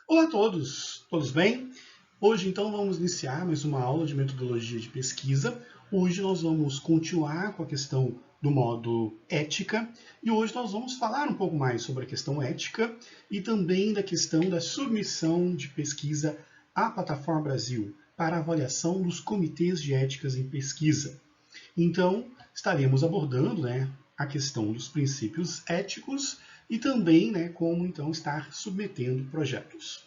Olá a todos, todos bem? Hoje então vamos iniciar mais uma aula de metodologia de pesquisa. Hoje nós vamos continuar com a questão do módulo ética e hoje nós vamos falar um pouco mais sobre a questão ética e também da questão da submissão de pesquisa à Plataforma Brasil para avaliação dos comitês de éticas em pesquisa. Então, estaremos abordando a questão dos princípios éticos e também como então estar submetendo projetos.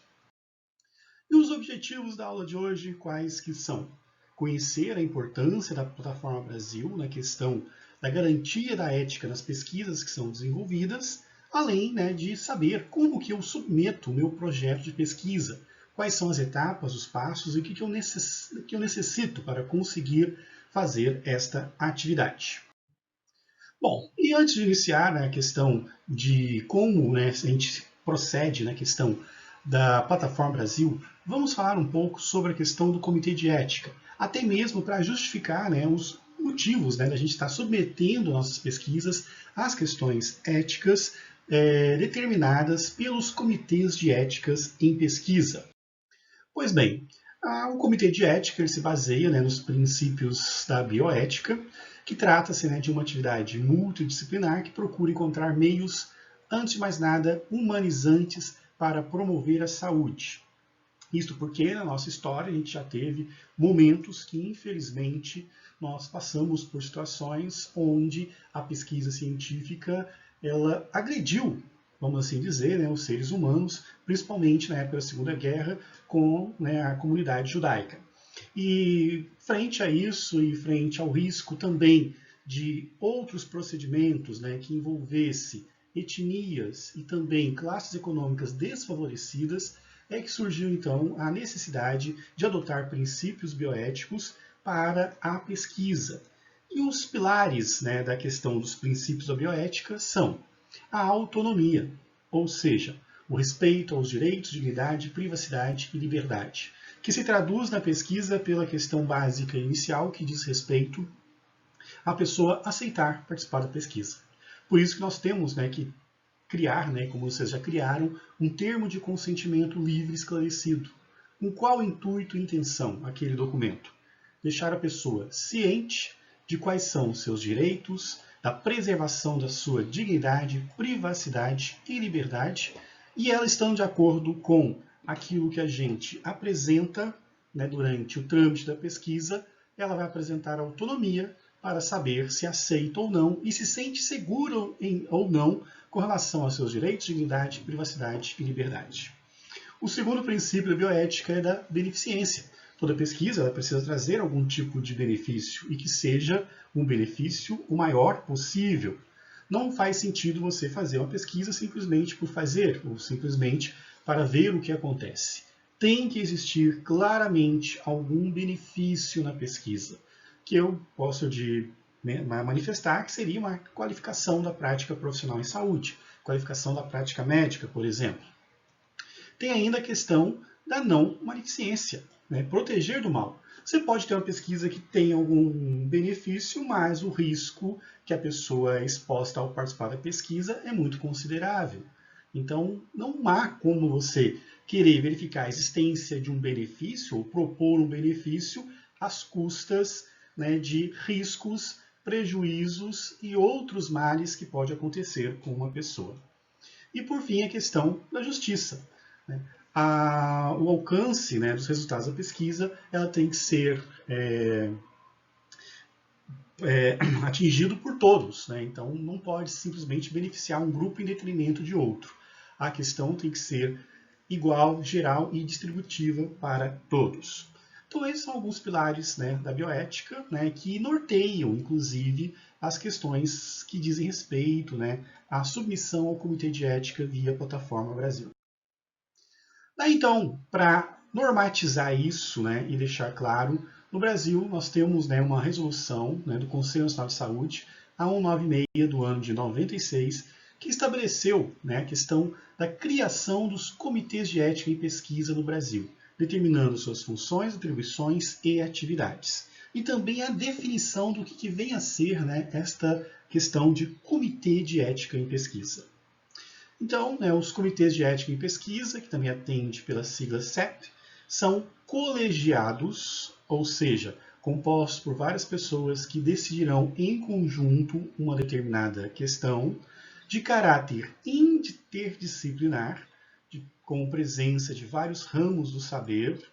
E os objetivos da aula de hoje, quais que são? Conhecer a importância da Plataforma Brasil na questão da garantia da ética nas pesquisas que são desenvolvidas, além de saber como que eu submeto o meu projeto de pesquisa, quais são as etapas, os passos e o que eu necessito para conseguir fazer esta atividade. Bom, e antes de iniciar a questão de como a gente procede na questão da Plataforma Brasil, vamos falar um pouco sobre a questão do Comitê de Ética, até mesmo para justificar os motivos da gente estar submetendo nossas pesquisas às questões éticas determinadas pelos comitês de éticas em pesquisa. Pois bem, o Comitê de Ética ele se baseia nos princípios da bioética, que trata-se de uma atividade multidisciplinar que procura encontrar meios, antes de mais nada, humanizantes para promover a saúde. Isto porque na nossa história a gente já teve momentos que, infelizmente, nós passamos por situações onde a pesquisa científica ela agrediu, vamos assim dizer, os seres humanos, principalmente na época da Segunda Guerra, com a comunidade judaica. E frente a isso e frente ao risco também de outros procedimentos que envolvesse etnias e também classes econômicas desfavorecidas, é que surgiu então a necessidade de adotar princípios bioéticos para a pesquisa. E os pilares da questão dos princípios da bioética são a autonomia, ou seja, o respeito aos direitos, dignidade, privacidade e liberdade, que se traduz na pesquisa pela questão básica inicial que diz respeito à pessoa aceitar participar da pesquisa. Por isso que nós temos que criar, como vocês já criaram, um termo de consentimento livre e esclarecido. Com qual intuito e intenção aquele documento? Deixar a pessoa ciente de quais são os seus direitos, da preservação da sua dignidade, privacidade e liberdade, e ela estando de acordo com aquilo que a gente apresenta durante o trâmite da pesquisa, ela vai apresentar autonomia para saber se aceita ou não e se sente segura ou não com relação aos seus direitos, dignidade, privacidade e liberdade. O segundo princípio da bioética é da beneficência. Toda pesquisa ela precisa trazer algum tipo de benefício e que seja um benefício o maior possível. Não faz sentido você fazer uma pesquisa simplesmente por fazer, ou simplesmente para ver o que acontece. Tem que existir claramente algum benefício na pesquisa, que eu posso manifestar que seria uma qualificação da prática profissional em saúde, qualificação da prática médica, por exemplo. Tem ainda a questão da não maleficência, proteger do mal. Você pode ter uma pesquisa que tem algum benefício, mas o risco que a pessoa é exposta ao participar da pesquisa é muito considerável. Então, não há como você querer verificar a existência de um benefício ou propor um benefício às custas de riscos, prejuízos e outros males que pode acontecer com uma pessoa. E, por fim, a questão da justiça. O alcance dos resultados da pesquisa ela tem que ser atingido por todos. Então, não pode simplesmente beneficiar um grupo em detrimento de outro. A questão tem que ser igual, geral e distributiva para todos. Então, esses são alguns pilares da bioética que norteiam, inclusive, as questões que dizem respeito à submissão ao Comitê de Ética via Plataforma Brasil. Daí, então, para normatizar isso e deixar claro, no Brasil nós temos uma resolução do Conselho Nacional de Saúde, a 196 do ano de 96, que estabeleceu a questão da criação dos comitês de ética em pesquisa no Brasil, determinando suas funções, atribuições e atividades. E também a definição do que vem a ser esta questão de comitê de ética em pesquisa. Então, né, os comitês de ética em pesquisa, que também atende pela sigla CEP, são colegiados, ou seja, compostos por várias pessoas que decidirão em conjunto uma determinada questão de caráter interdisciplinar, com presença de vários ramos do saber,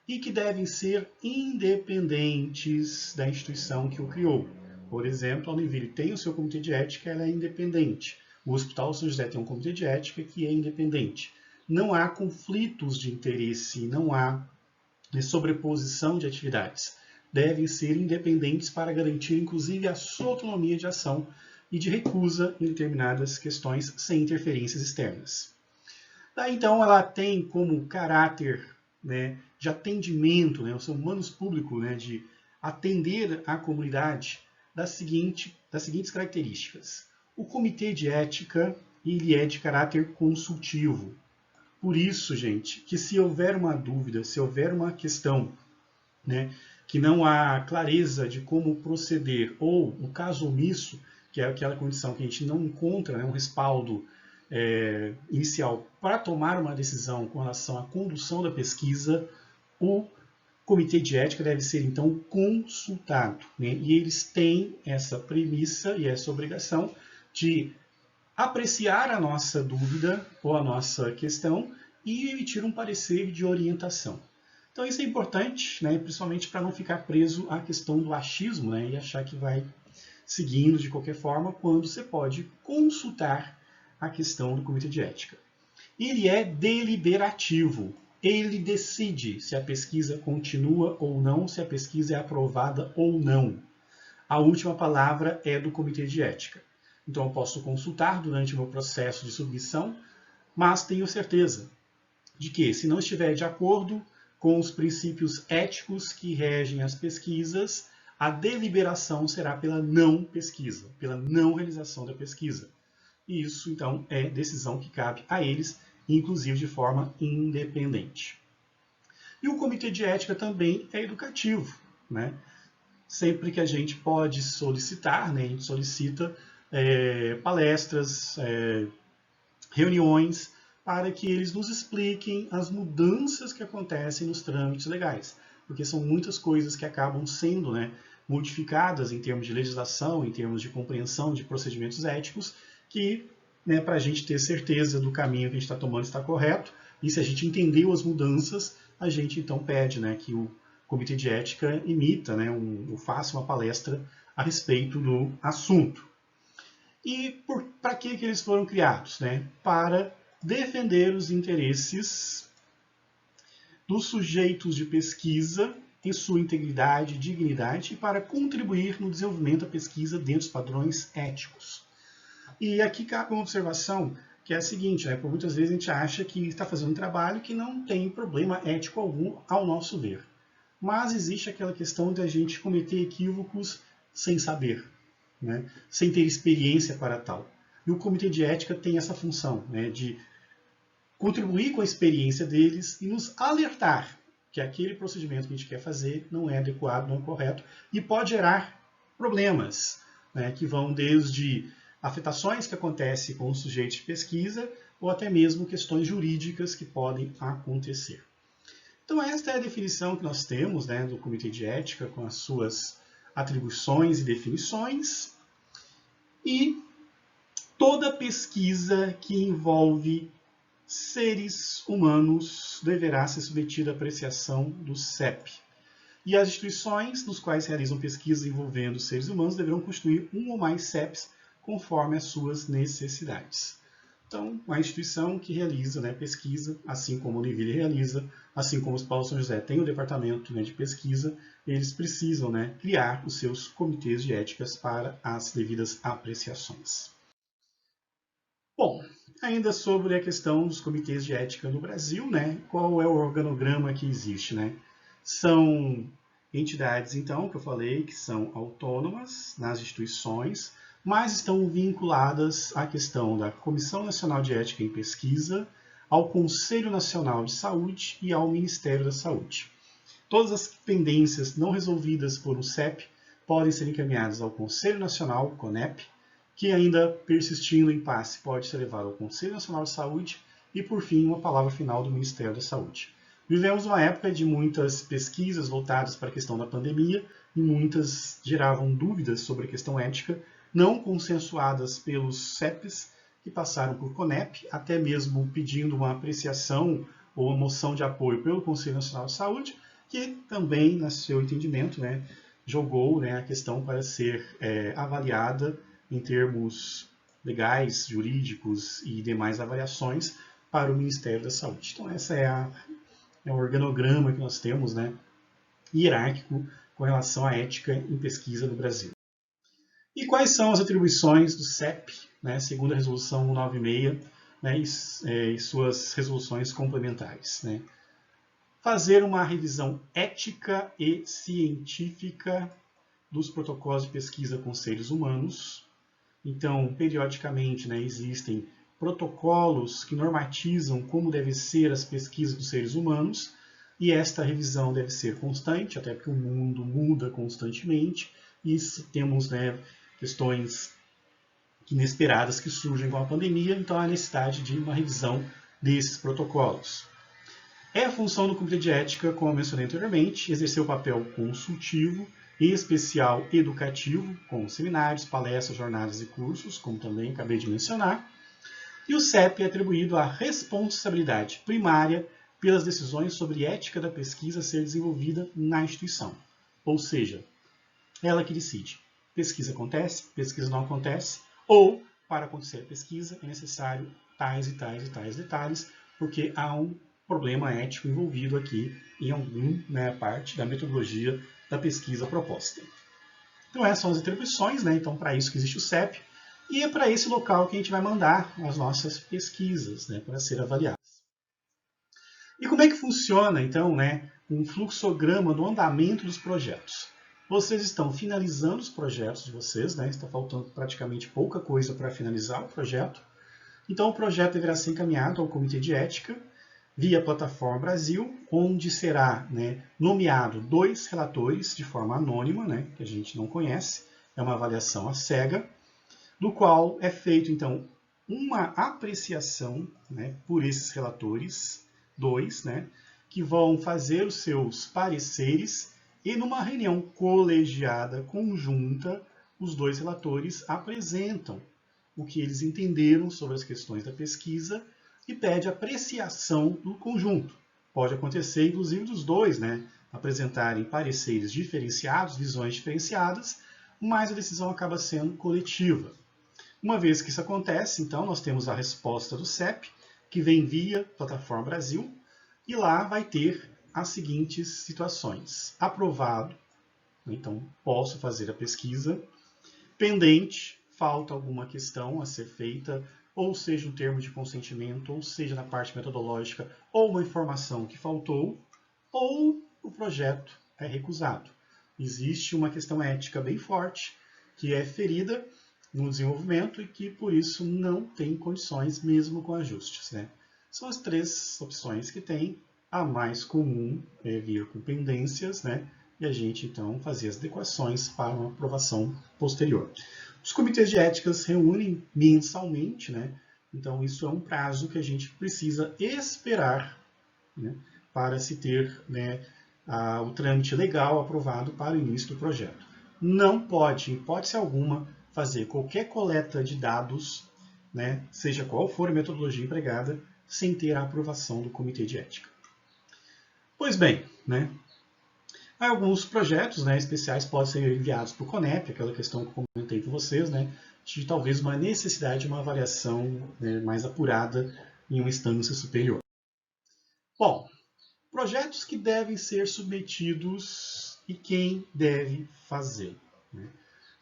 e que devem ser independentes da instituição que o criou. Por exemplo, a Univille tem o seu comitê de ética, ela é independente. O Hospital São José tem um comitê de ética que é independente. Não há conflitos de interesse, não há sobreposição de atividades. Devem ser independentes para garantir, inclusive, a sua autonomia de ação e de recusa em determinadas questões sem interferências externas. Daí, então, ela tem como caráter, né, de atendimento, né, o seu humanos público, né, de atender a comunidade das seguintes características. O comitê de ética, ele é de caráter consultivo. Por isso, gente, que se houver uma dúvida, se houver uma questão, né, que não há clareza de como proceder, ou um caso omisso, que é aquela condição que a gente não encontra, né, um respaldo inicial para tomar uma decisão com relação à condução da pesquisa, o comitê de ética deve ser, então, consultado, né? E eles têm essa premissa e essa obrigação de apreciar a nossa dúvida ou a nossa questão e emitir um parecer de orientação. Então isso é importante, né, principalmente para não ficar preso à questão do achismo, né, e achar que vai seguindo de qualquer forma, quando você pode consultar a questão do comitê de ética. Ele é deliberativo. Ele decide se a pesquisa continua ou não, se a pesquisa é aprovada ou não. A última palavra é do comitê de ética. Então eu posso consultar durante o meu processo de submissão, mas tenho certeza de que, se não estiver de acordo com os princípios éticos que regem as pesquisas, a deliberação será pela não pesquisa, pela não realização da pesquisa. E isso, então, é decisão que cabe a eles, inclusive de forma independente. E o comitê de ética também é educativo, né? Sempre que a gente pode solicitar, né, a gente solicita palestras, reuniões, para que eles nos expliquem as mudanças que acontecem nos trâmites legais, porque são muitas coisas que acabam sendo, né, modificadas em termos de legislação, em termos de compreensão de procedimentos éticos, que, né, para a gente ter certeza do caminho que a gente está tomando está correto, e se a gente entendeu as mudanças, a gente então pede, né, que o comitê de ética emita, né, faça uma palestra a respeito do assunto. E para que eles foram criados? Né? Para defender os interesses dos sujeitos de pesquisa em sua integridade e dignidade e para contribuir no desenvolvimento da pesquisa dentro dos padrões éticos. E aqui cabe uma observação que é a seguinte, né? Por muitas vezes a gente acha que está fazendo um trabalho que não tem problema ético algum ao nosso ver. Mas existe aquela questão de a gente cometer equívocos sem saber, né? Sem ter experiência para tal. E o comitê de ética tem essa função, né? De contribuir com a experiência deles e nos alertar que aquele procedimento que a gente quer fazer não é adequado, não é correto e pode gerar problemas, né? Que vão desde afetações que acontecem com o sujeito de pesquisa ou até mesmo questões jurídicas que podem acontecer. Então esta é a definição que nós temos, né, do comitê de ética com as suas atribuições e definições. E toda pesquisa que envolve seres humanos deverá ser submetida à apreciação do CEP. E as instituições nos quais realizam pesquisas envolvendo seres humanos deverão constituir um ou mais CEPs conforme as suas necessidades. Então, uma instituição que realiza, né, pesquisa, assim como a Univille realiza, assim como o Hospital São José tem o departamento, né, de pesquisa, eles precisam, né, criar os seus comitês de éticas para as devidas apreciações. Bom, ainda sobre a questão dos comitês de ética no Brasil, né, qual é o organograma que existe, né? São entidades, então, que eu falei, que são autônomas nas instituições, mas estão vinculadas à questão da Comissão Nacional de Ética em Pesquisa, ao Conselho Nacional de Saúde e ao Ministério da Saúde. Todas as pendências não resolvidas por um CEP podem ser encaminhadas ao Conselho Nacional, CONEP, que ainda persistindo o impasse pode ser levado ao Conselho Nacional de Saúde e, por fim, uma palavra final do Ministério da Saúde. Vivemos uma época de muitas pesquisas voltadas para a questão da pandemia e muitas geravam dúvidas sobre a questão ética, não consensuadas pelos CEPs que passaram por CONEP, até mesmo pedindo uma apreciação ou uma moção de apoio pelo Conselho Nacional de Saúde, que também, no seu entendimento, jogou a questão para ser avaliada em termos legais, jurídicos e demais avaliações para o Ministério da Saúde. Então, essa é o organograma que nós temos, hierárquico, com relação à ética em pesquisa no Brasil. E quais são as atribuições do CEP, segundo a Resolução 196, e suas resoluções complementares? Fazer uma revisão ética e científica dos protocolos de pesquisa com seres humanos. Então, periodicamente, existem protocolos que normatizam como devem ser as pesquisas dos seres humanos, e esta revisão deve ser constante, até porque o mundo muda constantemente, e temos questões inesperadas que surgem com a pandemia, então há necessidade de uma revisão desses protocolos. É a função do Comitê de Ética, como eu mencionei anteriormente, exercer o papel consultivo, em especial educativo, com seminários, palestras, jornadas e cursos, como também acabei de mencionar. E o CEP é atribuído à responsabilidade primária pelas decisões sobre ética da pesquisa a ser desenvolvida na instituição. Ou seja, ela que decide. Pesquisa acontece, pesquisa não acontece, ou, para acontecer a pesquisa, é necessário tais e tais e tais detalhes, porque há um problema ético envolvido aqui em alguma parte da metodologia da pesquisa proposta. Então essas são as atribuições, então para isso que existe o CEP, e é para esse local que a gente vai mandar as nossas pesquisas, para ser avaliadas. E como é que funciona, então, um fluxograma do andamento dos projetos? Vocês estão finalizando os projetos de vocês, está faltando praticamente pouca coisa para finalizar o projeto. Então o projeto deverá ser encaminhado ao Comitê de Ética, via Plataforma Brasil, onde será nomeado 2 relatores de forma anônima, que a gente não conhece, é uma avaliação à cega, do qual é feito, então, uma apreciação por esses relatores, 2, que vão fazer os seus pareceres e numa reunião colegiada, conjunta, os 2 relatores apresentam o que eles entenderam sobre as questões da pesquisa e pede apreciação do conjunto. Pode acontecer, inclusive, dos 2 apresentarem pareceres diferenciados, visões diferenciadas, mas a decisão acaba sendo coletiva. Uma vez que isso acontece, então, nós temos a resposta do CEP, que vem via Plataforma Brasil, e lá vai ter as seguintes situações. Aprovado, então posso fazer a pesquisa. Pendente, falta alguma questão a ser feita, ou seja, um termo de consentimento, ou seja, na parte metodológica, ou uma informação que faltou, ou o projeto é recusado. Existe uma questão ética bem forte, que é ferida no desenvolvimento e que, por isso, não tem condições, mesmo com ajustes. São as 3 opções que tem. A mais comum é vir com pendências, e a gente, então, fazer as adequações para uma aprovação posterior. Os comitês de ética se reúnem mensalmente, então isso é um prazo que a gente precisa esperar para se ter o trâmite legal aprovado para o início do projeto. Não pode, em hipótese alguma, fazer qualquer coleta de dados, seja qual for a metodologia empregada, sem ter a aprovação do comitê de ética. Pois bem, alguns projetos especiais podem ser enviados para o CONEP, aquela questão que eu comentei com vocês, de talvez uma necessidade de uma avaliação mais apurada em uma instância superior. Bom, projetos que devem ser submetidos e quem deve fazê-lo.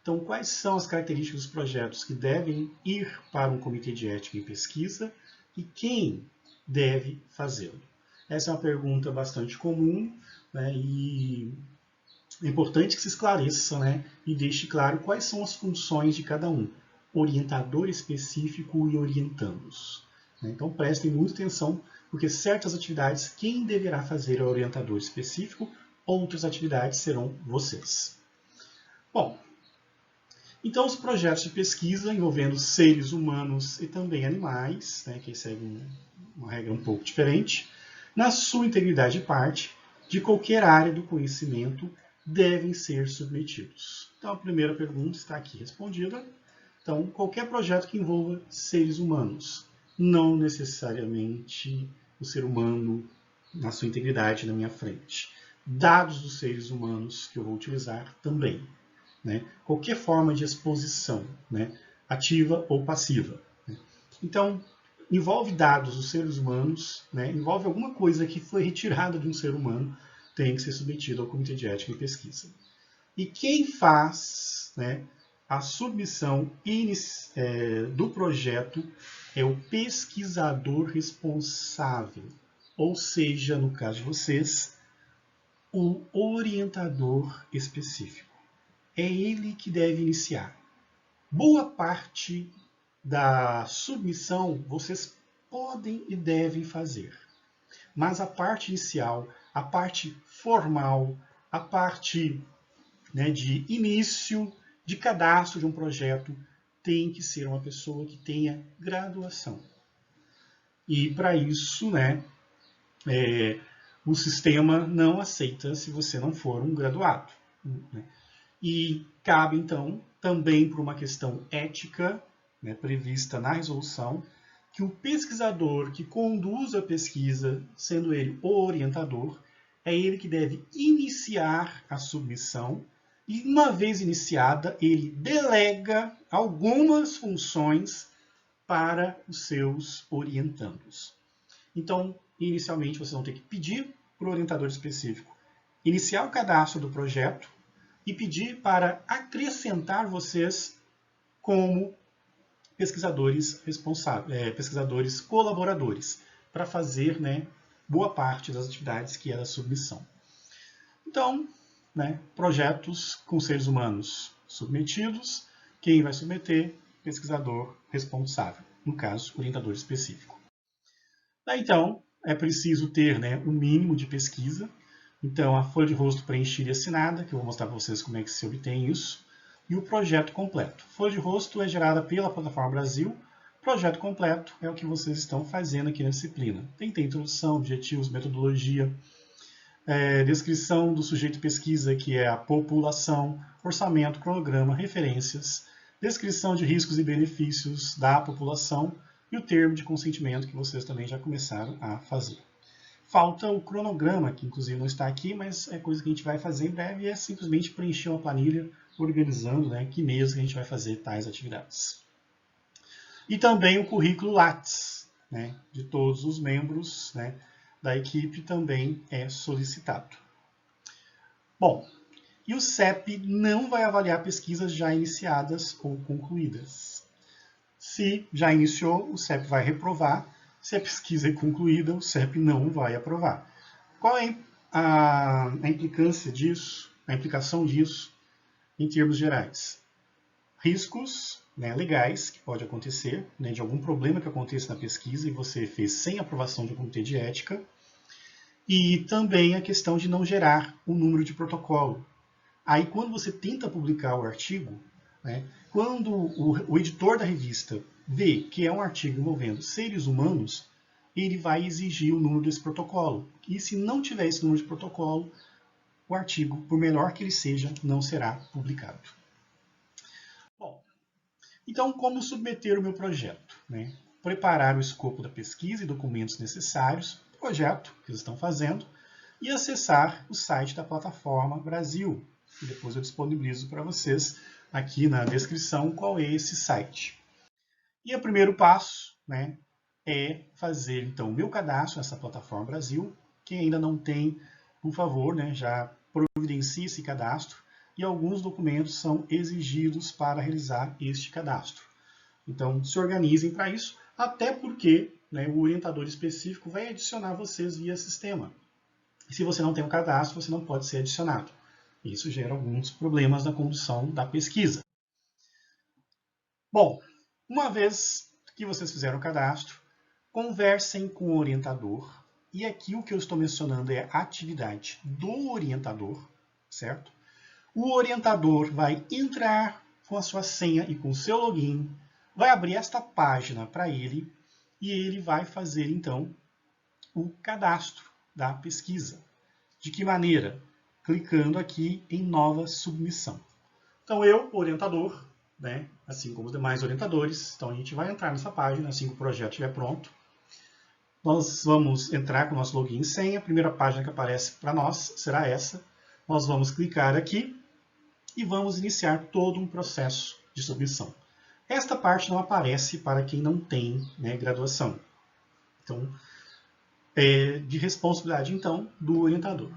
Então, quais são as características dos projetos que devem ir para um comitê de ética e pesquisa e quem deve fazê-lo? Essa é uma pergunta bastante comum, e é importante que se esclareça e deixe claro quais são as funções de cada um, orientador específico e orientandos. Então prestem muita atenção, porque certas atividades quem deverá fazer é o orientador específico, outras atividades serão vocês. Bom, Então, os projetos de pesquisa envolvendo seres humanos e também animais, né, que seguem uma regra um pouco diferente, na sua integridade e parte, de qualquer área do conhecimento, devem ser submetidos. Então, a primeira pergunta está aqui respondida. Então, qualquer projeto que envolva seres humanos, não necessariamente o ser humano na sua integridade na minha frente. Dados dos seres humanos que eu vou utilizar também. Né? Qualquer forma de exposição, né? Ativa ou passiva. Né? Então, envolve dados dos seres humanos, né? Envolve alguma coisa que foi retirada de um ser humano, tem que ser submetido ao Comitê de Ética e Pesquisa. E quem faz, né, a submissão do projeto é o pesquisador responsável, ou seja, no caso de vocês, o orientador específico. É ele que deve iniciar. Boa parte da submissão vocês podem e devem fazer, mas a parte inicial, a parte formal, a parte, né, de início, de cadastro de um projeto, tem que ser uma pessoa que tenha graduação. E para isso, né, o sistema não aceita se você não for um graduado. Né? E cabe, então, também por uma questão ética, né, prevista na resolução, que o pesquisador que conduz a pesquisa, sendo ele o orientador, é ele que deve iniciar a submissão e, uma vez iniciada, ele delega algumas funções para os seus orientandos. Então, inicialmente, vocês vão ter que pedir para o orientador específico iniciar o cadastro do projeto e pedir para acrescentar vocês como pesquisadores responsáveis, pesquisadores colaboradores, para fazer, né, boa parte das atividades que é da submissão. Então, né, projetos com seres humanos submetidos, quem vai submeter? Pesquisador responsável, no caso, orientador específico. Daí, então, é preciso ter, né, um mínimo de pesquisa. Então, a folha de rosto preenchida e assinada, que eu vou mostrar para vocês como é que se obtém isso, e o projeto completo. Folha de rosto é gerada pela Plataforma Brasil. Projeto completo é o que vocês estão fazendo aqui na disciplina. Tem introdução, objetivos, metodologia, descrição do sujeito de pesquisa, que é a população, orçamento, cronograma, referências, descrição de riscos e benefícios da população e o termo de consentimento, que vocês também já começaram a fazer. Falta o cronograma, que inclusive não está aqui, mas é coisa que a gente vai fazer em breve, e é simplesmente preencher uma planilha organizando, né, que mês que a gente vai fazer tais atividades. E também o currículo Lattes, né, de todos os membros, né, da equipe também é solicitado. Bom, e o CEP não vai avaliar pesquisas já iniciadas ou concluídas. Se já iniciou, o CEP vai reprovar. Se a pesquisa é concluída, o CEP não vai aprovar. Qual é a implicância disso, a implicação disso em termos gerais? Riscos, né, legais que pode acontecer, né, de algum problema que aconteça na pesquisa e você fez sem aprovação de um comitê de ética, e também a questão de não gerar um número de protocolo. Aí, quando você tenta publicar o artigo, né, quando o editor da revista vê que é um artigo envolvendo seres humanos, ele vai exigir o número desse protocolo. E se não tiver esse número de protocolo, o artigo, por menor que ele seja, não será publicado. Bom, então como submeter o meu projeto? Né? Preparar o escopo da pesquisa e documentos necessários, projeto que eles estão fazendo, e acessar o site da Plataforma Brasil. E depois eu disponibilizo para vocês aqui na descrição qual é esse site. E o primeiro passo, né, é fazer então o meu cadastro nessa Plataforma Brasil. Quem ainda não tem, por favor, né, já providencie esse cadastro, e alguns documentos são exigidos para realizar este cadastro. Então, se organizem para isso, até porque, né, o orientador específico vai adicionar vocês via sistema. E se você não tem um cadastro, você não pode ser adicionado. Isso gera alguns problemas na condução da pesquisa. Bom, uma vez que vocês fizeram o cadastro, conversem com o orientador. E aqui o que eu estou mencionando é a atividade do orientador, certo? O orientador vai entrar, com a sua senha e com o seu login, vai abrir esta página para ele e ele vai fazer, então, o cadastro da pesquisa. De que maneira? Clicando aqui em nova submissão. Então eu, orientador, né, assim como os demais orientadores, então a gente vai entrar nessa página assim que o projeto estiver pronto. Nós vamos entrar com o nosso login e senha. A primeira página que aparece para nós será essa. Nós vamos clicar aqui e vamos iniciar todo um processo de submissão. Esta parte não aparece para quem não tem, né, graduação. Então, é de responsabilidade, então, do orientador.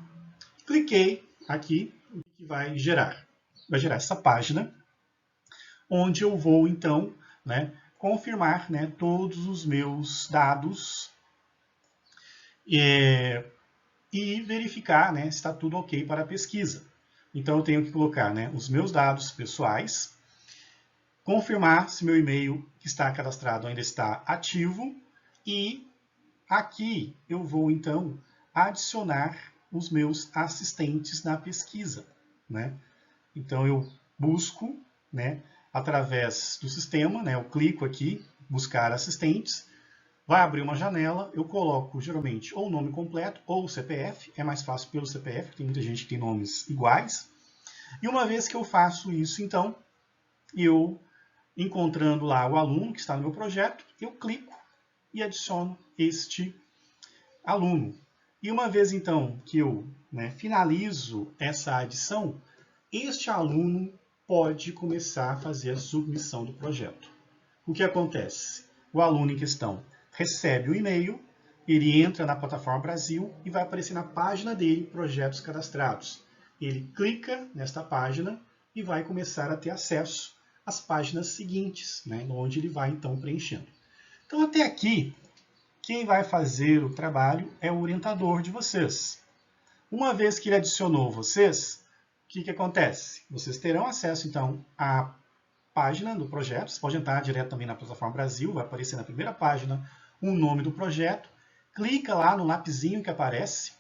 Cliquei aqui, o que vai gerar? Vai gerar essa página, onde eu vou, então, né, confirmar, né, todos os meus dados e verificar, né, se está tudo ok para a pesquisa. Então, eu tenho que colocar, né, os meus dados pessoais, confirmar se meu e-mail que está cadastrado ainda está ativo e aqui eu vou, então, adicionar os meus assistentes na pesquisa, né? Então, eu busco, né, através do sistema, né, eu clico aqui, buscar assistentes, vai abrir uma janela, eu coloco geralmente ou o nome completo ou o CPF, é mais fácil pelo CPF, tem muita gente que tem nomes iguais. E uma vez que eu faço isso, então, eu, encontrando lá o aluno que está no meu projeto, eu clico e adiciono este aluno. E uma vez, então, que eu, né, finalizo essa adição, este aluno pode começar a fazer a submissão do projeto. O que acontece? O aluno em questão recebe o e-mail, ele entra na plataforma Brasil e vai aparecer na página dele projetos cadastrados. Ele clica nesta página e vai começar a ter acesso às páginas seguintes, né, onde ele vai então preenchendo. Então até aqui, quem vai fazer o trabalho é o orientador de vocês. Uma vez que ele adicionou vocês, o que acontece? Vocês terão acesso então à página do projeto, você pode entrar direto também na plataforma Brasil, vai aparecer na primeira página o nome do projeto, clica lá no lapisinho que aparece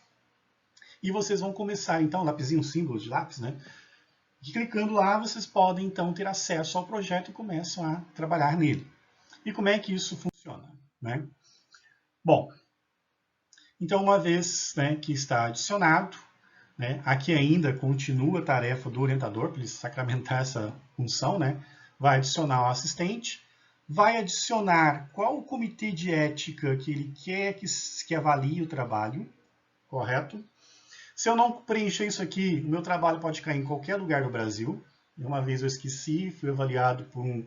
e vocês vão começar, então, lapisinho, símbolo de lápis, né? E clicando lá, vocês podem, então, ter acesso ao projeto e começam a trabalhar nele. E como é que isso funciona, né? Bom, então, uma vez, né, que está adicionado, né, aqui ainda continua a tarefa do orientador, para ele sacramentar essa função, né? Vai adicionar o assistente, vai adicionar qual o comitê de ética que ele quer que avalie o trabalho, correto? Se eu não preencher isso aqui, o meu trabalho pode cair em qualquer lugar do Brasil. Uma vez eu esqueci, fui avaliado por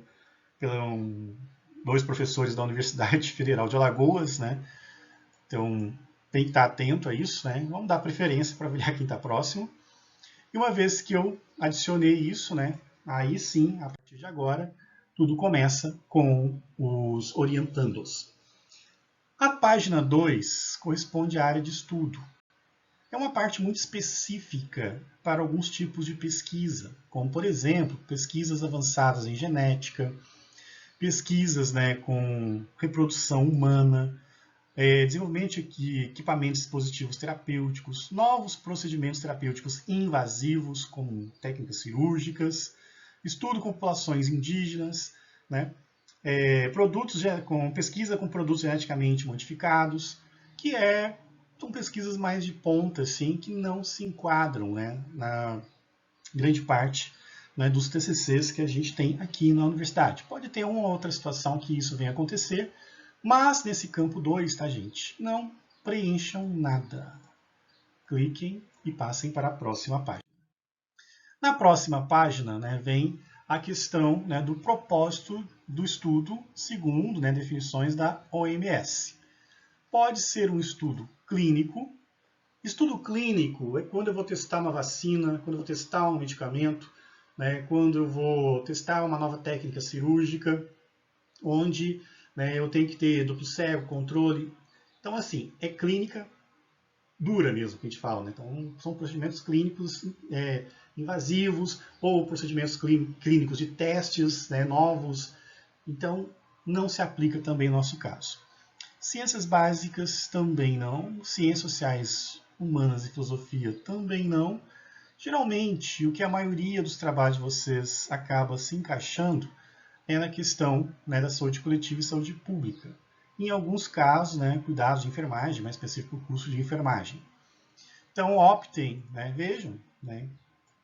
dois professores da Universidade Federal de Alagoas, né? Então, tem que estar atento a isso, né? Vamos dar preferência para avaliar quem está próximo. E uma vez que eu adicionei isso, né? Aí sim, a partir de agora, tudo começa com os orientandos. A página 2 corresponde à área de estudo. É uma parte muito específica para alguns tipos de pesquisa, como, por exemplo, pesquisas avançadas em genética, pesquisas, né, com reprodução humana, desenvolvimento de equipamentos e dispositivos terapêuticos, novos procedimentos terapêuticos invasivos, como técnicas cirúrgicas, estudo com populações indígenas, né? Pesquisa com produtos geneticamente modificados, que são pesquisas mais de ponta, assim, que não se enquadram, né, na grande parte, né, dos TCCs que a gente tem aqui na universidade. Pode ter uma ou outra situação que isso venha acontecer, mas nesse campo 2, tá, gente? Não preencham nada. Cliquem e passem para a próxima página. Na próxima página, né, vem a questão, né, do propósito do estudo segundo, né, definições da OMS. Pode ser um estudo clínico. Estudo clínico é quando eu vou testar uma vacina, quando eu vou testar um medicamento, né, quando eu vou testar uma nova técnica cirúrgica, onde, né, eu tenho que ter duplo cego, controle. Então, assim, é clínica dura mesmo que a gente fala, né? Então, são procedimentos clínicos invasivos ou procedimentos clínicos de testes, né, novos. Então, não se aplica também no nosso caso. Ciências básicas também não. Ciências sociais, humanas e filosofia também não. Geralmente, o que a maioria dos trabalhos de vocês acaba se encaixando é na questão, né, da saúde coletiva e saúde pública. Em alguns casos, né, cuidados de enfermagem, mais específico o curso de enfermagem. Então, optem, né, vejam, né,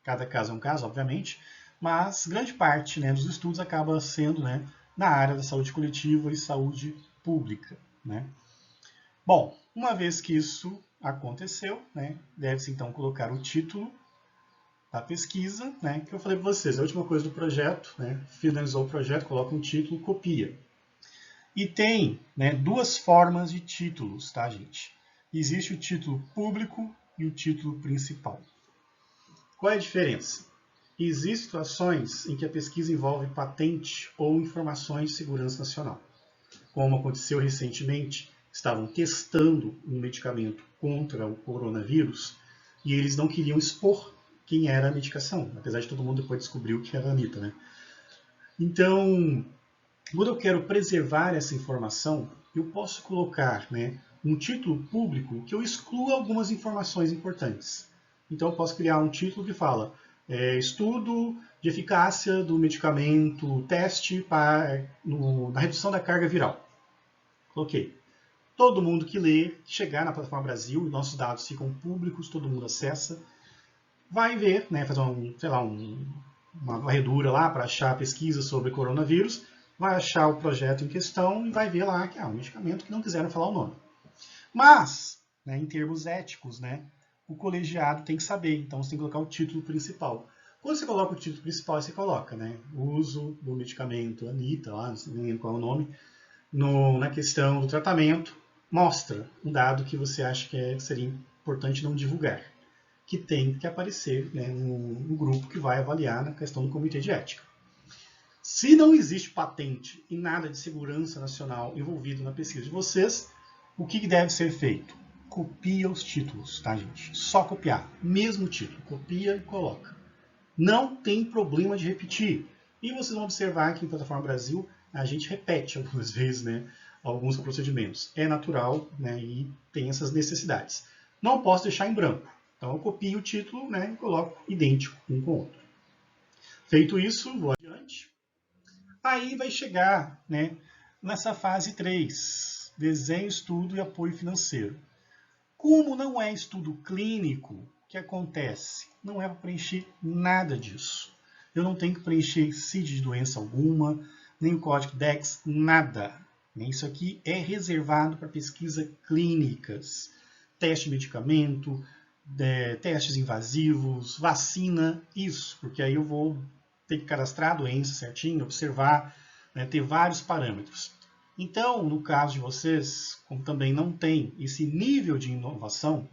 cada caso é um caso, obviamente, mas grande parte, né, dos estudos acaba sendo, né, na área da saúde coletiva e saúde pública, né. Bom, uma vez que isso aconteceu, né, deve-se então colocar o título da pesquisa, né, que eu falei para vocês, a última coisa do projeto, né, finalizou o projeto, coloca um título, copia. E tem, né, duas formas de títulos, tá, gente? Existe o título público e o título principal. Qual é a diferença? Existem situações em que a pesquisa envolve patente ou informações de segurança nacional. Como aconteceu recentemente, estavam testando um medicamento contra o coronavírus e eles não queriam expor quem era a medicação, apesar de todo mundo depois descobriu que era a Anitta, né? Então, quando eu quero preservar essa informação, eu posso colocar, né, um título público que eu exclua algumas informações importantes. Então, eu posso criar um título que fala estudo de eficácia do medicamento, teste na redução da carga viral. Coloquei. Todo mundo que lê, chegar na plataforma Brasil, nossos dados ficam públicos, todo mundo acessa, vai ver, né, fazer uma varredura lá para achar pesquisa sobre coronavírus, vai achar o projeto em questão e vai ver lá que é um medicamento que não quiseram falar o nome. Mas, né, em termos éticos, né, o colegiado tem que saber, então você tem que colocar o título principal. Quando você coloca o título principal, você coloca, né, o uso do medicamento Anitta, lá, não lembro qual é o nome, na questão do tratamento, mostra um dado que você acha que seria importante não divulgar, que tem que aparecer, né, no grupo que vai avaliar na questão do comitê de ética. Se não existe patente e nada de segurança nacional envolvido na pesquisa de vocês, o que deve ser feito? Copia os títulos, tá, gente? Só copiar, mesmo título, copia e coloca. Não tem problema de repetir. E vocês vão observar que em Plataforma Brasil a gente repete algumas vezes, né, alguns procedimentos. É natural, né, e tem essas necessidades. Não posso deixar em branco. Então eu copio o título, né, e coloco idêntico um com o outro. Feito isso, vou adiante. Aí vai chegar, né, nessa fase 3, desenho, estudo e apoio financeiro. Como não é estudo clínico, o que acontece? Não é para preencher nada disso. Eu não tenho que preencher CID de doença alguma, nem o código DEX, nada. Isso aqui é reservado para pesquisa clínicas. Teste de medicamento, testes invasivos, vacina, isso, porque aí eu vou ter que cadastrar a doença certinho, observar, né, ter vários parâmetros. Então, no caso de vocês, como também não tem esse nível de inovação,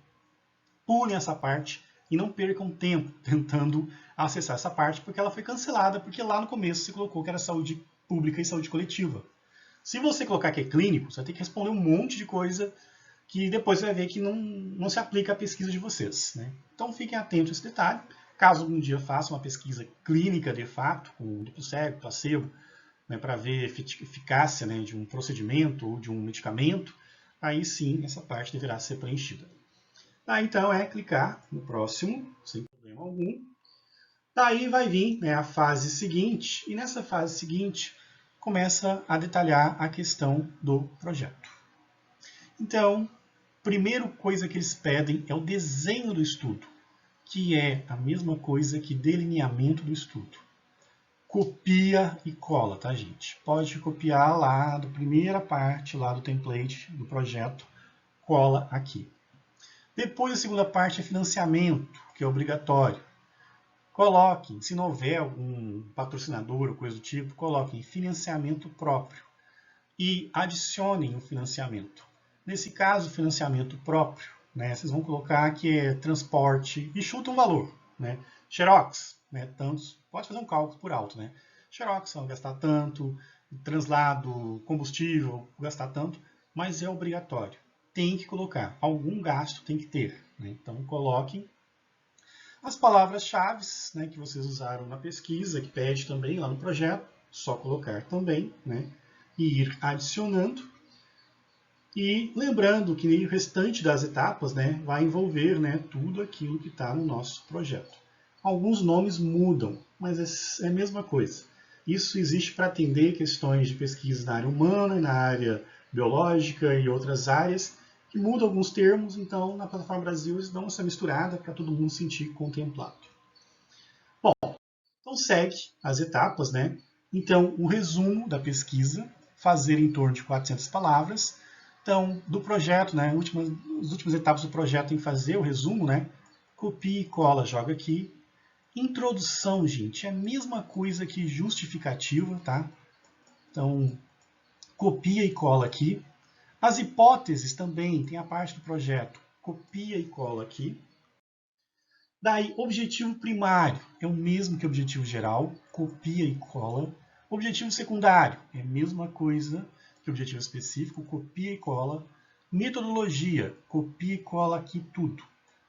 pulem essa parte e não percam tempo tentando acessar essa parte, porque ela foi cancelada, porque lá no começo você colocou que era saúde pública e saúde coletiva. Se você colocar que é clínico, você vai ter que responder um monte de coisa que depois você vai ver que não se aplica à pesquisa de vocês, né? Então fiquem atentos a esse detalhe. Caso algum dia faça uma pesquisa clínica de fato, com duplo cego, placebo, né, para ver eficácia, né, de um procedimento ou de um medicamento, aí sim essa parte deverá ser preenchida. Aí então é clicar no próximo, sem problema algum. Daí vai vir, né, a fase seguinte, e nessa fase seguinte começa a detalhar a questão do projeto. Então, primeira coisa que eles pedem é o desenho do estudo, que é a mesma coisa que delineamento do estudo. Copia e cola, tá, gente? Pode copiar lá da primeira parte lá do template do projeto, cola aqui. Depois a segunda parte é financiamento, que é obrigatório. Coloquem, se não houver algum patrocinador ou coisa do tipo, coloquem financiamento próprio e adicionem o financiamento. Nesse caso, financiamento próprio, né, vocês vão colocar que é transporte e chuta um valor, né? Xerox, né, tantos, pode fazer um cálculo por alto, né? Xerox vão gastar tanto, translado, combustível, gastar tanto, mas é obrigatório. Tem que colocar, algum gasto tem que ter, né? Então coloquem as palavras-chave, né, que vocês usaram na pesquisa, que pede também lá no projeto, só colocar também, né, e ir adicionando. E lembrando que o restante das etapas, né, vai envolver, né, tudo aquilo que está no nosso projeto. Alguns nomes mudam, mas é a mesma coisa. Isso existe para atender questões de pesquisa na área humana e na área biológica e outras áreas, que mudam alguns termos, então na plataforma Brasil eles dão essa misturada para todo mundo se sentir contemplado. Bom, então segue as etapas, né? Então, o resumo da pesquisa, fazer em torno de 400 palavras. Então, do projeto, né? As últimas etapas do projeto em fazer o resumo, né? Copia e cola, joga aqui. Introdução, gente, é a mesma coisa que justificativa, tá? Então, copia e cola aqui. As hipóteses também, tem a parte do projeto, copia e cola aqui. Daí, objetivo primário é o mesmo que objetivo geral, copia e cola. Objetivo secundário é a mesma coisa que objetivo específico, copia e cola. Metodologia, copia e cola aqui tudo.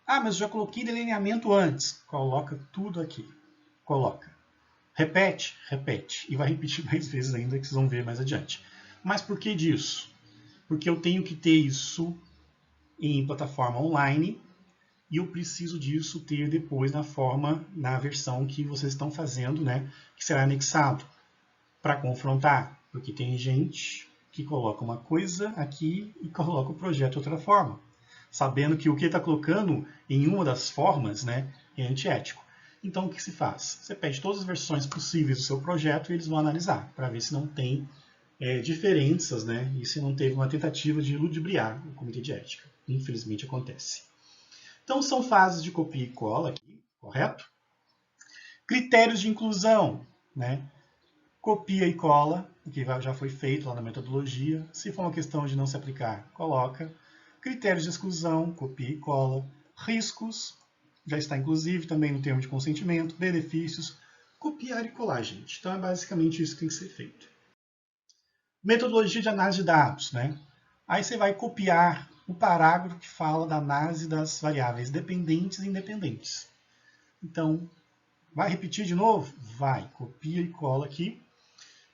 Ah, mas eu já coloquei delineamento antes. Coloca tudo aqui. Coloca. Repete, repete. E vai repetir mais vezes ainda, que vocês vão ver mais adiante. Mas por que disso? Porque eu tenho que ter isso em plataforma online e eu preciso disso ter depois na versão que vocês estão fazendo, né? Que será anexado para confrontar. Porque tem gente que coloca uma coisa aqui e coloca o projeto de outra forma, sabendo que o que está colocando em uma das formas, né, é antiético. Então, o que se faz? Você pede todas as versões possíveis do seu projeto e eles vão analisar, para ver se não tem diferenças, né, e se não teve uma tentativa de ludibriar o comitê de ética. Infelizmente, acontece. Então, são fases de copia e cola aqui, correto? Critérios de inclusão, né? Copia e cola, o que já foi feito lá na metodologia. Se for uma questão de não se aplicar, coloca. Critérios de exclusão, copia e cola. Riscos, já está inclusive também no termo de consentimento. Benefícios, copiar e colar, gente. Então é basicamente isso que tem que ser feito. Metodologia de análise de dados, né? Aí você vai copiar o parágrafo que fala da análise das variáveis dependentes e independentes. Então, vai repetir de novo? Vai, copia e cola aqui.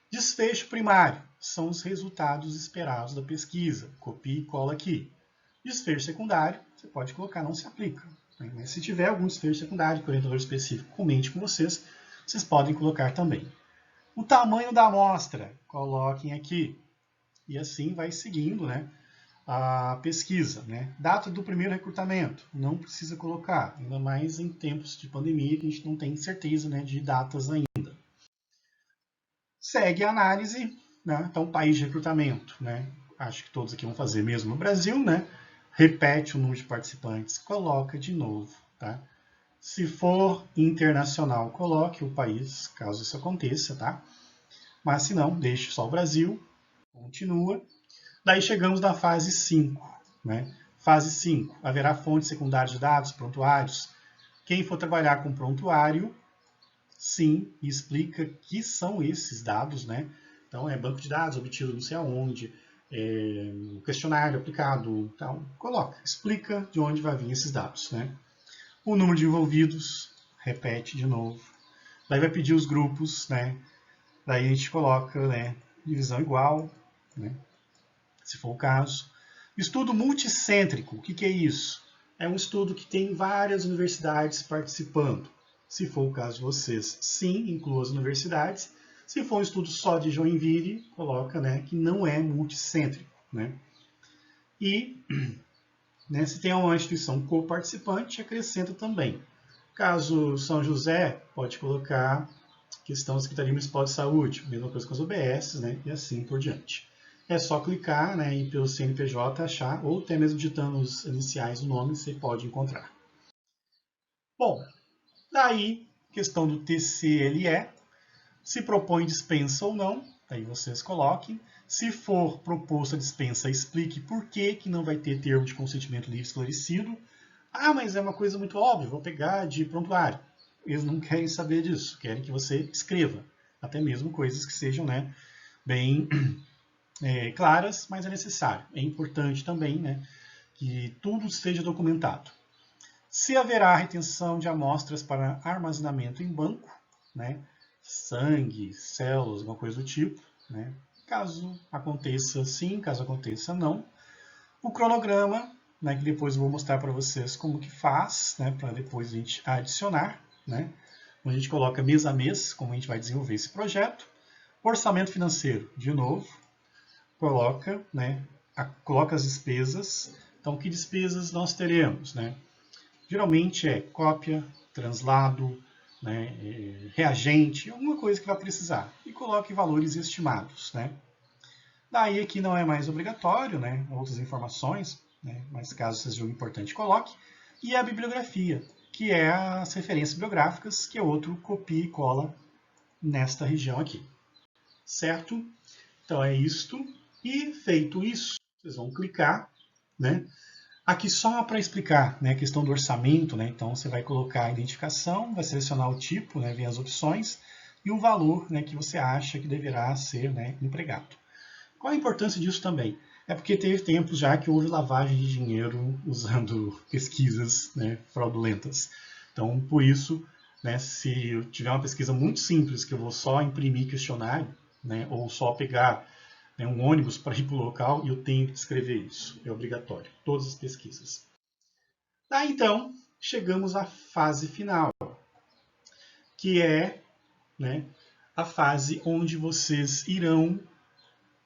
Desfecho primário são os resultados esperados da pesquisa. Copia e cola aqui. Desfecho secundário, você pode colocar, não se aplica. Mas se tiver algum desfecho secundário que o orientador específico comente com vocês, vocês podem colocar também. O tamanho da amostra, coloquem aqui. E assim vai seguindo, né, a pesquisa. Né? Data do primeiro recrutamento, não precisa colocar, ainda mais em tempos de pandemia que a gente não tem certeza, né, de datas ainda. Segue a análise, né? Então, país de recrutamento, né? Acho que todos aqui vão fazer mesmo no Brasil, né? Repete o número de participantes, coloca de novo, tá? Se for internacional, coloque o país, caso isso aconteça, tá? Mas se não, deixe só o Brasil, continua. Daí chegamos na fase 5, né? Fase 5, haverá fontes secundárias de dados, prontuários. Quem for trabalhar com prontuário, sim, e explica que são esses dados, né? Então, é banco de dados obtido não sei aonde, questionário aplicado, então, coloca, explica de onde vai vir esses dados, né? O número de envolvidos, repete de novo. Daí vai pedir os grupos, né? Daí a gente coloca, né, divisão igual, né? Se for o caso. Estudo multicêntrico, o que é isso? É um estudo que tem várias universidades participando. Se for o caso de vocês, sim, inclua as universidades. Se for um estudo só de Joinville, coloca, né, que não é multicêntrico. Né? E né, se tem uma instituição co-participante, acrescenta também. Caso São José, pode colocar questão da Secretaria Municipal de Saúde, mesma coisa com as UBS, né, e assim por diante. É só clicar, né, e pelo CNPJ achar, ou até mesmo digitando os iniciais do nome, você pode encontrar. Bom, daí, questão do TCLE, se propõe dispensa ou não, aí vocês coloquem. Se for proposto a dispensa, explique por que não vai ter termo de consentimento livre esclarecido. Ah, mas é uma coisa muito óbvia, vou pegar de prontuário. Eles não querem saber disso, querem que você escreva. Até mesmo coisas que sejam, né, bem claras, mas é necessário. É importante também, né, que tudo seja documentado. Se haverá retenção de amostras para armazenamento em banco, né, sangue, células, alguma coisa do tipo, né, caso aconteça sim, caso aconteça não. O cronograma, né, que depois eu vou mostrar para vocês como que faz, né, para depois a gente adicionar. né? A gente coloca mês a mês, como a gente vai desenvolver esse projeto. Orçamento financeiro, de novo, coloca, né? Coloca as despesas. Então, que despesas nós teremos, né? Geralmente é cópia, translado, né? Reagente, alguma coisa que vai precisar. E coloque valores estimados, né? Daí aqui não é mais obrigatório, né? Outras informações, né? Mas caso seja importante, coloque. E a bibliografia, que é as referências bibliográficas, que é outro copia e cola nesta região aqui. Certo? Então é isto. E feito isso, vocês vão clicar, né? Aqui só para explicar, né, a questão do orçamento, né? Então você vai colocar a identificação, vai selecionar o tipo, né, vem as opções, e o valor, né, que você acha que deverá ser, né, empregado. Qual a importância disso também? É porque teve tempos já que houve lavagem de dinheiro usando pesquisas, né, fraudulentas. Então, por isso, né, se eu tiver uma pesquisa muito simples, que eu vou só imprimir questionário, né, ou só pegar, né, um ônibus para ir para o local, e eu tenho que escrever isso. É obrigatório, todas as pesquisas. Daí, então, chegamos à fase final, que é, né, a fase onde vocês irão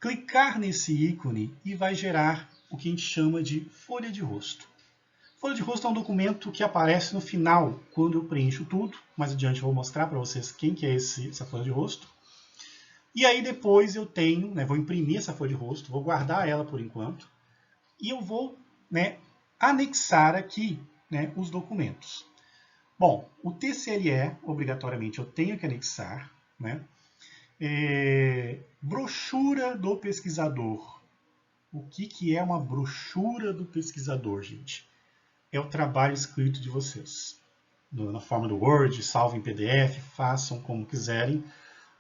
clicar nesse ícone e vai gerar o que a gente chama de folha de rosto. Folha de rosto é um documento que aparece no final, quando eu preencho tudo. Mais adiante eu vou mostrar para vocês quem que é essa folha de rosto. E aí depois eu tenho, né, vou imprimir essa folha de rosto, vou guardar ela por enquanto, e eu vou, né, anexar aqui, né, os documentos. Bom, o TCLE, obrigatoriamente, eu tenho que anexar, né? Brochura do pesquisador. O que é uma brochura do pesquisador, gente? É o trabalho escrito de vocês. Na forma do Word, salvo em PDF, façam como quiserem.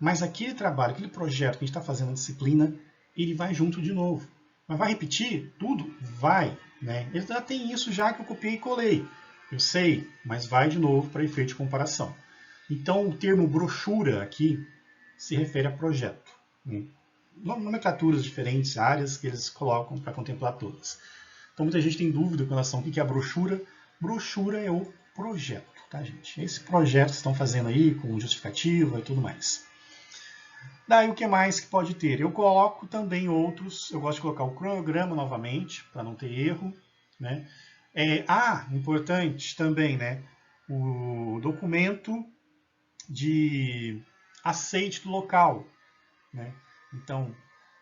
Mas aquele trabalho, aquele projeto que a gente está fazendo na disciplina, ele vai junto de novo. Mas vai repetir? Tudo? Vai. Né? Ele já tem isso já que eu copiei e colei. Eu sei, mas vai de novo para efeito de comparação. Então, o termo brochura aqui se refere a projeto. Nomenclaturas diferentes, áreas que eles colocam para contemplar todas. Então, muita gente tem dúvida com relação ao que é a brochura. Brochura é o projeto, tá, gente? Esse projeto que estão fazendo aí, com justificativa e tudo mais. Daí, o que mais que pode ter? Eu coloco também outros, eu gosto de colocar o cronograma novamente, para não ter erro, né? Importante também, né? O documento de aceite do local, né? Então,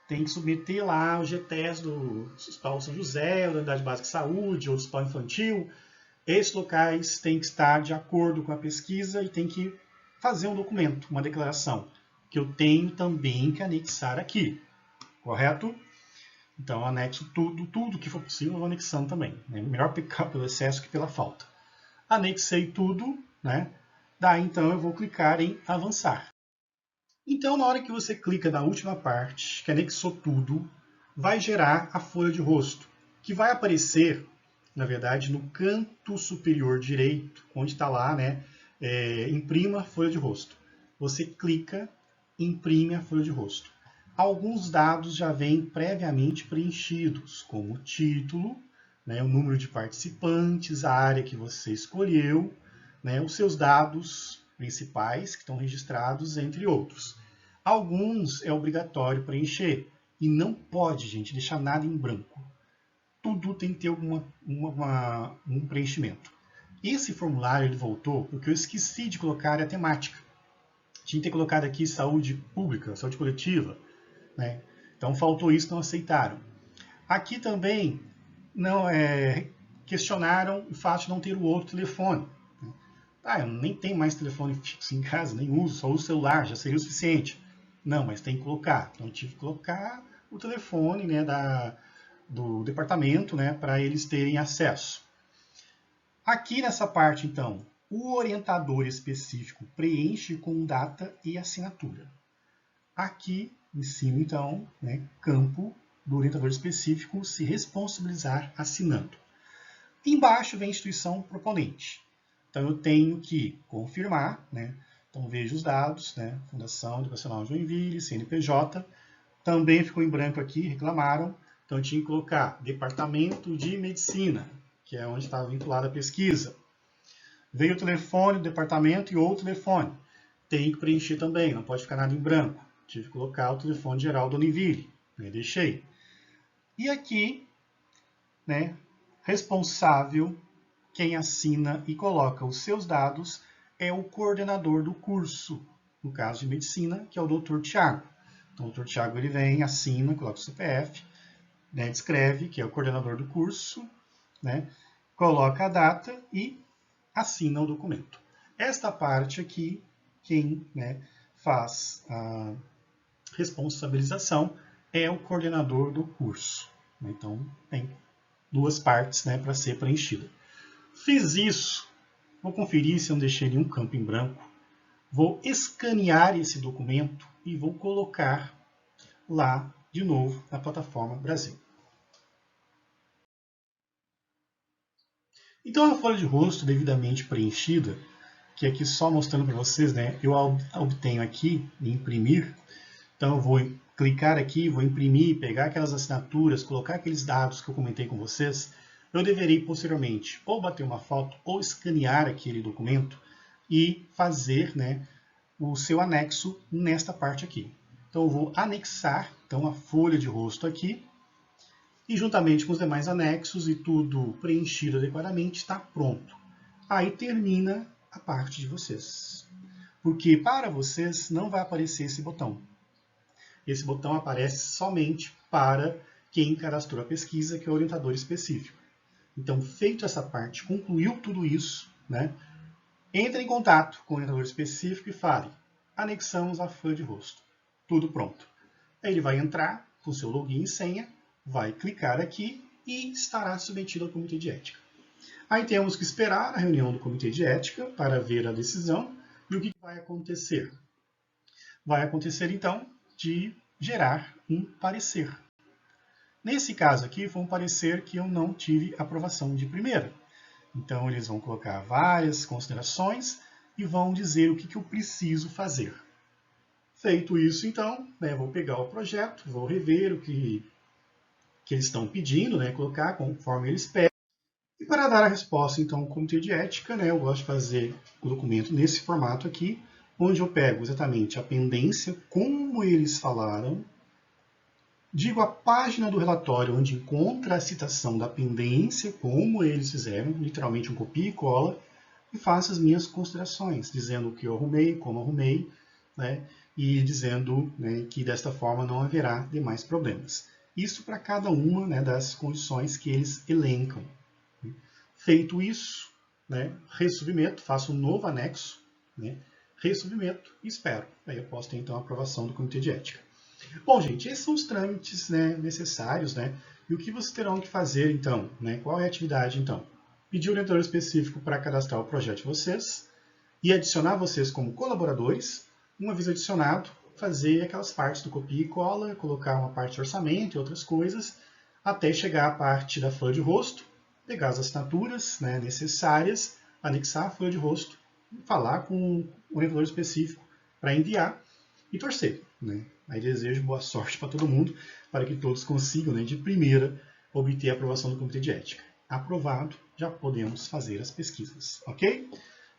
tem que submeter lá o GTS do Hospital São José, da Unidade Básica de Saúde, ou do Hospital Infantil. Esses locais têm que estar de acordo com a pesquisa e tem que fazer um documento, uma declaração, que eu tenho também que anexar aqui, correto? Então, eu anexo tudo que for possível, eu vou anexando também. Né? Melhor pecar pelo excesso que pela falta. Anexei tudo, né? Daí, então, eu vou clicar em avançar. Então, na hora que você clica na última parte, que anexou tudo, vai gerar a folha de rosto, que vai aparecer, na verdade, no canto superior direito, onde está lá, né? Imprima folha de rosto. Você clica, imprime a folha de rosto. Alguns dados já vêm previamente preenchidos, como o título, né, o número de participantes, a área que você escolheu, né, os seus dados principais que estão registrados, entre outros. Alguns é obrigatório preencher e não pode, gente, deixar nada em branco. Tudo tem que ter um preenchimento. Esse formulário ele voltou porque eu esqueci de colocar a área temática. Tinha que ter colocado aqui saúde pública, saúde coletiva, né? Então faltou isso, não aceitaram. Aqui também não questionaram o fato de não ter o outro telefone. Eu nem tenho mais telefone fixo em casa, nem uso, só uso celular, já seria o suficiente. Não, mas tem que colocar. Então eu tive que colocar o telefone, né, do departamento, né, para eles terem acesso. Aqui nessa parte, então, o orientador específico preenche com data e assinatura. Aqui em cima, então, né, campo do orientador específico se responsabilizar assinando. Embaixo vem a instituição proponente. Então, eu tenho que confirmar, né? Então, vejo os dados, né? Fundação Educacional Joinville, CNPJ. Também ficou em branco aqui, reclamaram. Então, eu tinha que colocar Departamento de Medicina, que é onde estava vinculada a pesquisa. Veio o telefone do departamento e outro telefone. Tem que preencher também, não pode ficar nada em branco. Tive que colocar o telefone geral do Univille, né? Deixei. E aqui, né, responsável, quem assina e coloca os seus dados é o coordenador do curso, no caso de medicina, que é o Dr. Tiago. Então, o Dr. Tiago ele vem, assina, coloca o CPF, né, descreve que é o coordenador do curso, né, coloca a data e assina o documento. Esta parte aqui, quem, né, faz a responsabilização é o coordenador do curso. Então, tem duas partes, né, para ser preenchida. Fiz isso, vou conferir se eu não deixei nenhum campo em branco. Vou escanear esse documento e vou colocar lá de novo na plataforma Brasil. Então a folha de rosto devidamente preenchida, que aqui só mostrando para vocês, né, eu obtenho aqui em imprimir. Então eu vou clicar aqui, vou imprimir, pegar aquelas assinaturas, colocar aqueles dados que eu comentei com vocês. Eu deverei posteriormente ou bater uma foto ou escanear aquele documento e fazer, né, o seu anexo nesta parte aqui. Então eu vou anexar então, a folha de rosto aqui e juntamente com os demais anexos e tudo preenchido adequadamente, está pronto. Aí termina a parte de vocês. Porque para vocês não vai aparecer esse botão. Esse botão aparece somente para quem cadastrou a pesquisa, que é o orientador específico. Então, feito essa parte, concluiu tudo isso, né? Entre em contato com o orientador específico e fale, anexamos a folha de rosto. Tudo pronto. Aí ele vai entrar com seu login e senha, vai clicar aqui e estará submetido ao comitê de ética. Aí temos que esperar a reunião do comitê de ética para ver a decisão e o que vai acontecer. Vai acontecer, então, de gerar um parecer. Nesse caso aqui, foi um parecer que eu não tive aprovação de primeira. Então, eles vão colocar várias considerações e vão dizer o que eu preciso fazer. Feito isso, então, né, vou pegar o projeto, vou rever o que eles estão pedindo, né, colocar conforme eles pedem. E para dar a resposta, então, ao comitê de ética, né, eu gosto de fazer o documento nesse formato aqui, onde eu pego exatamente a pendência, como eles falaram, digo a página do relatório onde encontra a citação da pendência, como eles fizeram, literalmente um copia e cola, e faço as minhas considerações, dizendo o que eu arrumei, como arrumei, né, e dizendo, né, que desta forma não haverá demais problemas. Isso para cada uma, né, das condições que eles elencam. Feito isso, né, resubmeto, faço um novo anexo, né, resubmeto e espero. Aí eu posso ter então a aprovação do comitê de ética. Bom, gente, esses são os trâmites, né, necessários, né, e o que vocês terão que fazer então, né, qual é a atividade então? Pedir um orientador específico para cadastrar o projeto de vocês e adicionar vocês como colaboradores. Uma vez adicionado, fazer aquelas partes do copia e cola, colocar uma parte de orçamento e outras coisas, até chegar à parte da folha de rosto, pegar as assinaturas, né, necessárias, anexar a folha de rosto, falar com o orientador específico para enviar e torcer. Né? Aí desejo boa sorte para todo mundo, para que todos consigam, né, de primeira, obter a aprovação do comitê de ética. Aprovado, já podemos fazer as pesquisas, ok?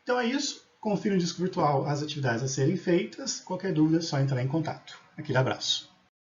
Então é isso. Confira no disco virtual as atividades a serem feitas. Qualquer dúvida é só entrar em contato. Aquele abraço.